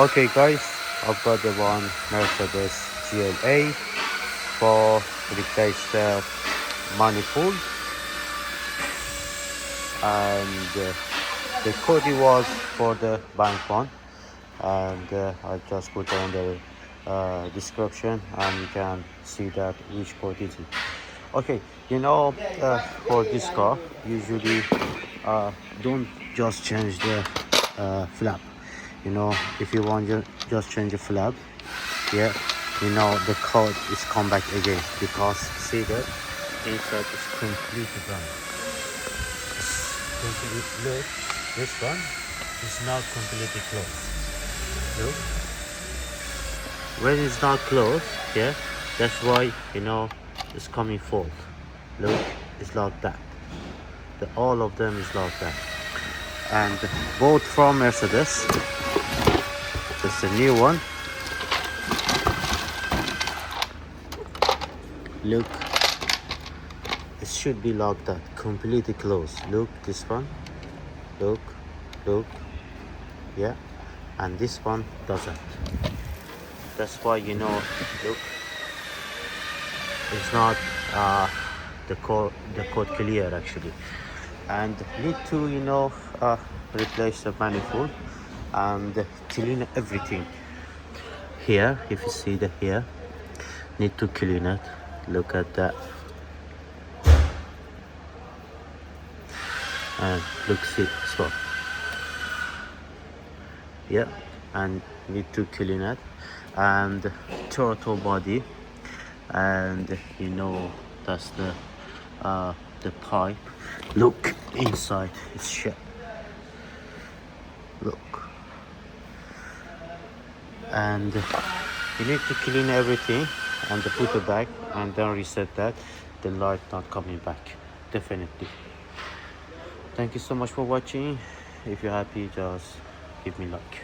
Okay guys, I've got the one Mercedes GLA for replace the manifold, and the code was for the bank one, and I just put on the description, and you can see that which code is it. Okay, for this car usually don't just change the flap. If you want to just change the flap, yeah, the code is come back again, because see that inside is completely blank. Look, this one is now completely closed. Look, when it's not closed, yeah, that's why it's coming forth. Look, it's like that. All of them is like that, and both from Mercedes. It's a new one. Look, it should be like that, completely closed. Look, this one. Look, yeah, and this one doesn't. That's why look, it's not the code clear actually, and need to replace the manifold and clean everything here. If you see the here, need to clean it. Look at that, and look, see spot, yeah, and need to clean it, and throttle body, and that's the pipe. Look inside, it's shit. Look, and you need to clean everything and put it back, and then reset that. The light not coming back, definitely. Thank you so much for watching. If you're happy, just give me like.